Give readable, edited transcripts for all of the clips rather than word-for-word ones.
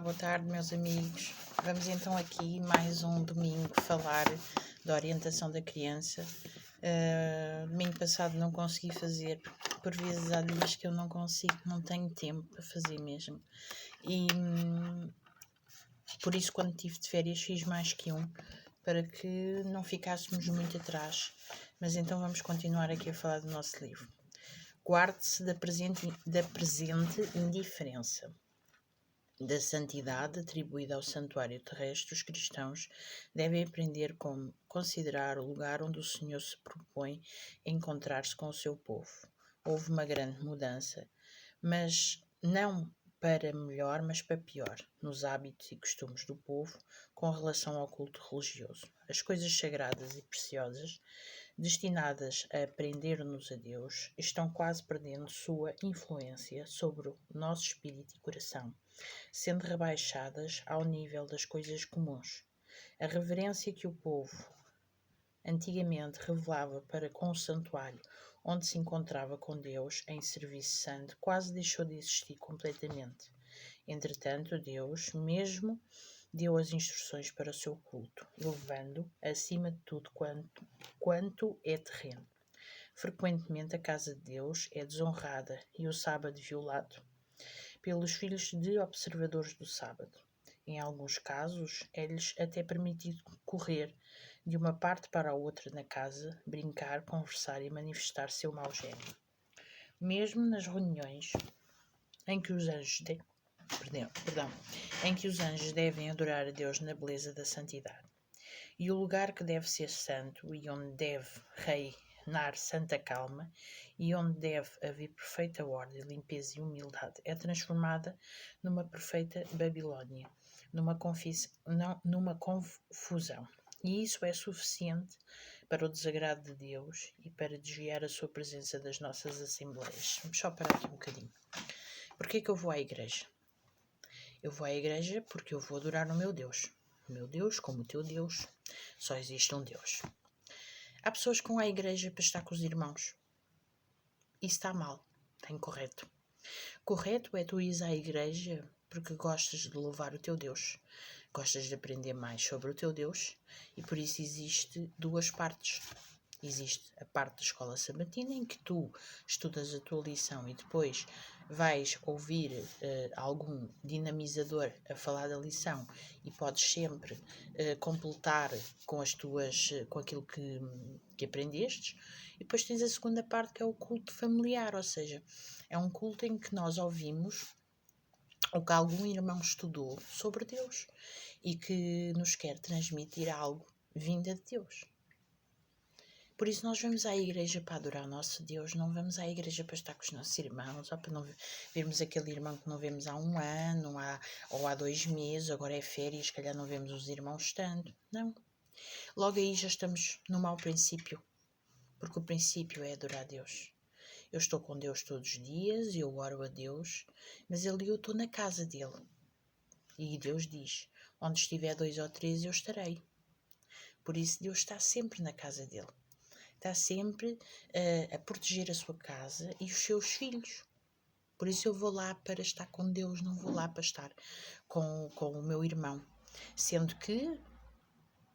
Olá, boa tarde, meus amigos. Vamos então aqui mais um domingo falar da orientação da criança. Domingo passado não consegui fazer, por vezes há dias que eu não consigo, não tenho tempo para fazer mesmo. E por isso, quando estive de férias, fiz mais que um, para que não ficássemos muito atrás. Mas então vamos continuar aqui a falar do nosso livro. Guarde-se da presente indiferença. Da santidade atribuída ao santuário terrestre, os cristãos devem aprender como considerar o lugar onde o Senhor se propõe encontrar-se com o seu povo. Houve uma grande mudança, mas não para melhor, mas para pior, nos hábitos e costumes do povo com relação ao culto religioso. As coisas sagradas e preciosas, destinadas a prender-nos a Deus, estão quase perdendo sua influência sobre o nosso espírito e coração, sendo rebaixadas ao nível das coisas comuns. A reverência que o povo antigamente revelava para com o santuário onde se encontrava com Deus em serviço santo quase deixou de existir completamente. Entretanto, Deus mesmo deu as instruções para o seu culto, elevando acima de tudo quanto é terreno. Frequentemente a casa de Deus é desonrada e o sábado violado pelos filhos de observadores do sábado. Em alguns casos, é-lhes até permitido correr de uma parte para a outra na casa, brincar, conversar e manifestar seu mau gênio. Mesmo nas reuniões em que os anjos em que os anjos devem adorar a Deus na beleza da santidade. E o lugar que deve ser santo e onde deve reinar santa calma e onde deve haver perfeita ordem, limpeza e humildade é transformada numa perfeita Babilônia, numa confusão. E isso é suficiente para o desagrado de Deus e para desviar a sua presença das nossas assembleias. Vamos só parar aqui um bocadinho. Porquê que eu vou à igreja? Eu vou à igreja porque eu vou adorar o meu Deus. O meu Deus, como o teu Deus, só existe um Deus. Há pessoas que vão à igreja para estar com os irmãos. Isso está mal, está incorreto. Correto é tu ires à igreja porque gostas de louvar o teu Deus. Gostas de aprender mais sobre o teu Deus e por isso existe duas partes. Existe a parte da escola sabatina em que tu estudas a tua lição e depois vais ouvir algum dinamizador a falar da lição e podes sempre completar com aquilo que aprendestes. E depois tens a segunda parte, que é o culto familiar, ou seja, é um culto em que nós ouvimos o que algum irmão estudou sobre Deus e que nos quer transmitir algo vinda de Deus. Por isso nós vamos à igreja para adorar o nosso Deus, não vamos à igreja para estar com os nossos irmãos, ou para não vermos aquele irmão que não vemos há um ano, ou há 2 meses, agora é férias, se calhar não vemos os irmãos tanto. Não. Logo aí já estamos no mau princípio, porque o princípio é adorar a Deus. Eu estou com Deus todos os dias, eu oro a Deus, mas ali eu estou na casa dele. E Deus diz, onde estiver 2 ou 3 eu estarei. Por isso Deus está sempre na casa dele. Está sempre a proteger a sua casa e os seus filhos. Por isso eu vou lá para estar com Deus, não vou lá para estar com o meu irmão. Sendo que,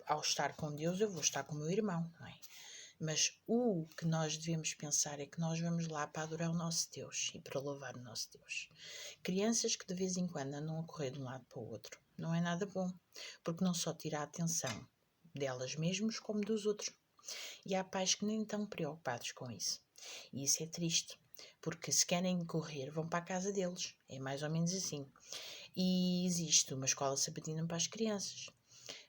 ao estar com Deus, eu vou estar com o meu irmão, não é? Mas o que nós devemos pensar é que nós vamos lá para adorar o nosso Deus e para louvar o nosso Deus. Crianças que de vez em quando andam a correr de um lado para o outro, não é nada bom, porque não só tira a atenção delas mesmas como dos outros. E há pais que nem estão preocupados com isso. E isso é triste, porque se querem correr, vão para a casa deles. É mais ou menos assim. E existe uma escola sabatina para as crianças.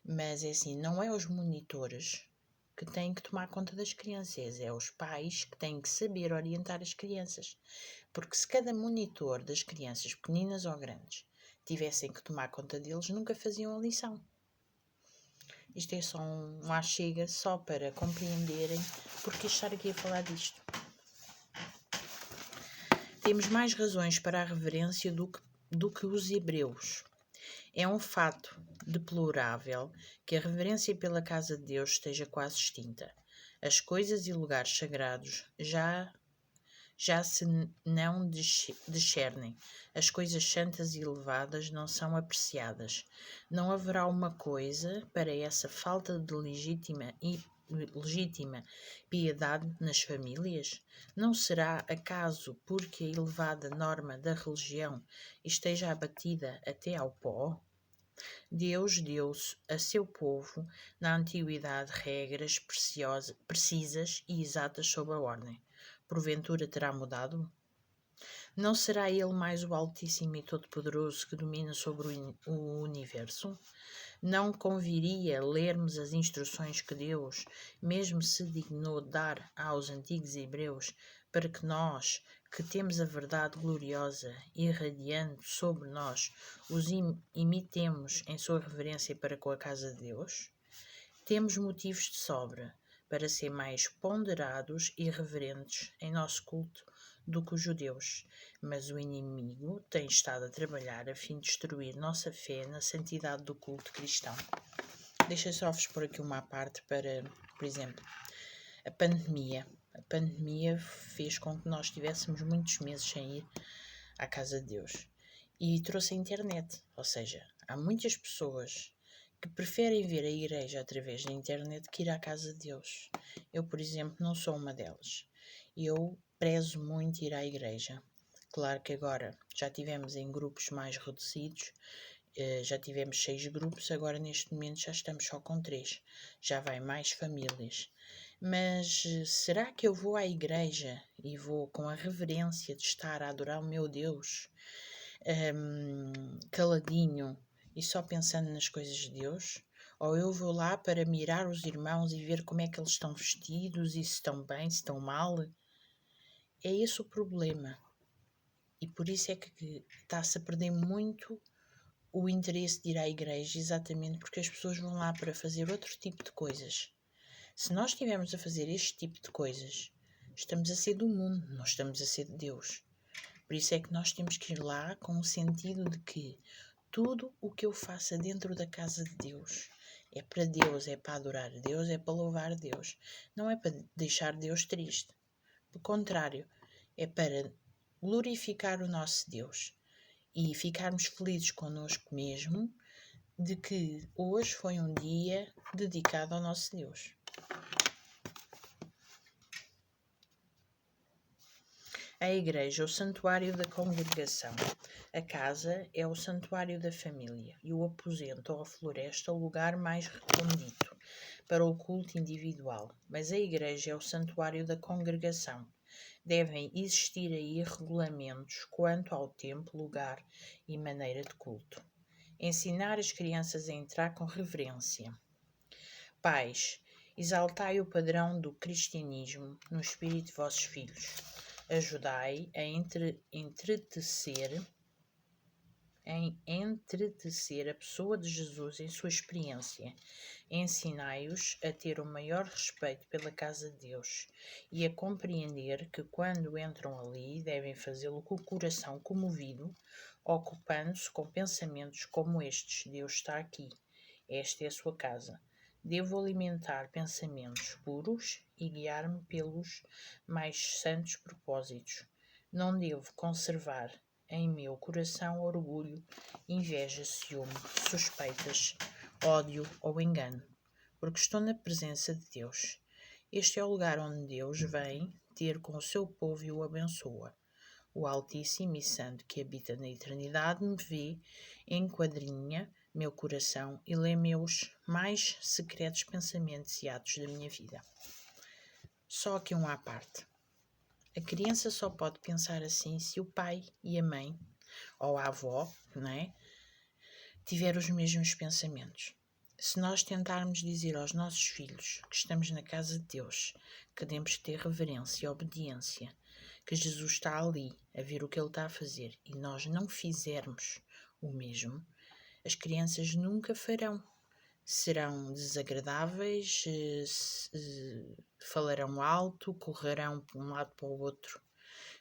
Mas é assim, não é os monitores que têm que tomar conta das crianças, é os pais que têm que saber orientar as crianças. Porque se cada monitor das crianças, pequeninas ou grandes, tivessem que tomar conta deles, nunca faziam a lição. Isto é só um achega, só para compreenderem porque estar aqui a falar disto. Temos mais razões para a reverência do que os hebreus. É um fato deplorável que a reverência pela casa de Deus esteja quase extinta. As coisas e lugares sagrados já já se não discernem. As coisas santas e elevadas não são apreciadas. Não haverá uma coisa para essa falta de legítima piedade nas famílias? Não será acaso porque a elevada norma da religião esteja abatida até ao pó? Deus deu a seu povo, na antiguidade, regras precisas e exatas sobre a ordem. Porventura terá mudado? Não será ele mais o Altíssimo e Todo-Poderoso que domina sobre o universo? Não conviria lermos as instruções que Deus mesmo se dignou dar aos antigos hebreus, para que nós, que temos a verdade gloriosa e radiante sobre nós, os imitemos em sua reverência para com a casa de Deus? Temos motivos de sobra para ser mais ponderados e reverentes em nosso culto do que os judeus, mas o inimigo tem estado a trabalhar a fim de destruir nossa fé na santidade do culto cristão. Deixa só-vos por aqui uma parte para, por exemplo, a pandemia. A pandemia fez com que nós tivéssemos muitos meses sem ir à casa de Deus e trouxe a internet, ou seja, há muitas pessoas que preferem ver a igreja através da internet que ir à casa de Deus. Eu, por exemplo, não sou uma delas. Eu prezo muito ir à igreja. Claro que agora já tivemos em grupos mais reduzidos, já tivemos 6 grupos, agora neste momento já estamos só com 3. Já vai mais famílias. Mas será que eu vou à igreja e vou com a reverência de estar a adorar o meu Deus, caladinho e só pensando nas coisas de Deus? Ou eu vou lá para mirar os irmãos e ver como é que eles estão vestidos e se estão bem, se estão mal? É esse o problema. E por isso é que está-se a perder muito o interesse de ir à igreja, exatamente porque as pessoas vão lá para fazer outro tipo de coisas. Se nós estivermos a fazer este tipo de coisas, estamos a ser do mundo, não estamos a ser de Deus. Por isso é que nós temos que ir lá com o sentido de que tudo o que eu faça dentro da casa de Deus é para Deus, é para adorar a Deus, é para louvar a Deus. Não é para deixar Deus triste. Pelo contrário, é para glorificar o nosso Deus e ficarmos felizes connosco mesmo de que hoje foi um dia dedicado ao nosso Deus. A igreja é o santuário da congregação. A casa é o santuário da família e o aposento ou a floresta o lugar mais recondito para o culto individual. Mas a igreja é o santuário da congregação. Devem existir aí regulamentos quanto ao tempo, lugar e maneira de culto. Ensinar as crianças a entrar com reverência. Pais, exaltai o padrão do cristianismo no espírito de vossos filhos. Ajudai a entretecer a pessoa de Jesus em sua experiência. Ensinai-os a ter o maior respeito pela casa de Deus e a compreender que quando entram ali devem fazê-lo com o coração comovido, ocupando-se com pensamentos como estes: Deus está aqui, esta é a sua casa. Devo alimentar pensamentos puros e guiar-me pelos mais santos propósitos. Não devo conservar em meu coração orgulho, inveja, ciúme, suspeitas, ódio ou engano, porque estou na presença de Deus. Este é o lugar onde Deus vem ter com o seu povo e o abençoa. O Altíssimo e Santo que habita na eternidade me vê, enquadrinha meu coração e lê meus mais secretos pensamentos e atos da minha vida. Só que um à parte. A criança só pode pensar assim se o pai e a mãe, ou a avó, não é, tiver os mesmos pensamentos. Se nós tentarmos dizer aos nossos filhos que estamos na casa de Deus, que temos que ter reverência e obediência, que Jesus está ali a ver o que ele está a fazer e nós não fizermos o mesmo, as crianças nunca farão. Serão desagradáveis, falarão alto, correrão de um lado para o outro.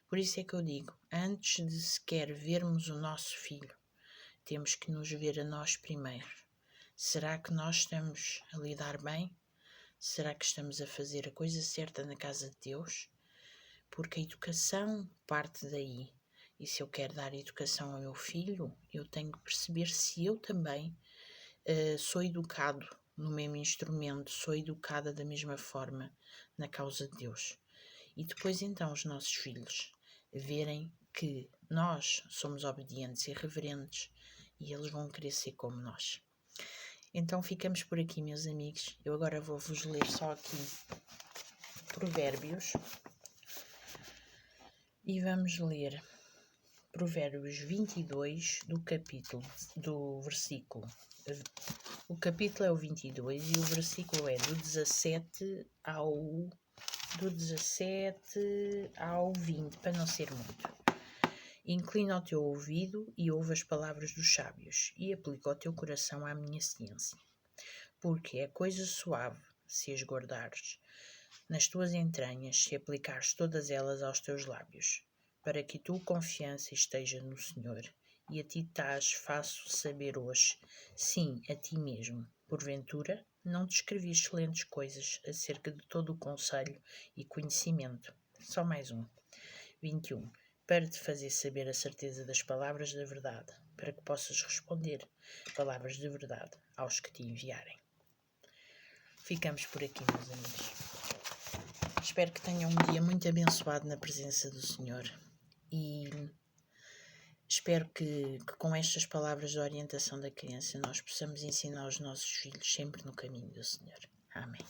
Por isso é que eu digo, antes de sequer vermos o nosso filho, temos que nos ver a nós primeiro. Será que nós estamos a lidar bem? Será que estamos a fazer a coisa certa na casa de Deus? porque a educação parte daí. E se eu quero dar educação ao meu filho, eu tenho que perceber se eu também sou educado no mesmo instrumento, sou educada da mesma forma na causa de Deus. E depois então os nossos filhos verem que nós somos obedientes e reverentes e eles vão querer ser como nós. Então ficamos por aqui, meus amigos. Eu agora vou-vos ler só aqui Provérbios. E vamos ler Provérbios 22 do versículo. O capítulo é o 22 e o versículo é do 17 ao 20, para não ser muito. Inclina o teu ouvido e ouve as palavras dos sábios, e aplica o teu coração à minha ciência. Porque é coisa suave se as guardares nas tuas entranhas, se aplicares todas elas aos teus lábios, para que a tua confiança esteja no Senhor, e a ti faço saber hoje, sim, a ti mesmo. Porventura, não te escrevi excelentes coisas acerca de todo o conselho e conhecimento. Só mais um. 21. Para te fazer saber a certeza das palavras da verdade, para que possas responder palavras de verdade aos que te enviarem. Ficamos por aqui, meus amigos. Espero que tenham um dia muito abençoado na presença do Senhor e espero que com estas palavras de orientação da criança nós possamos ensinar os nossos filhos sempre no caminho do Senhor. Amém.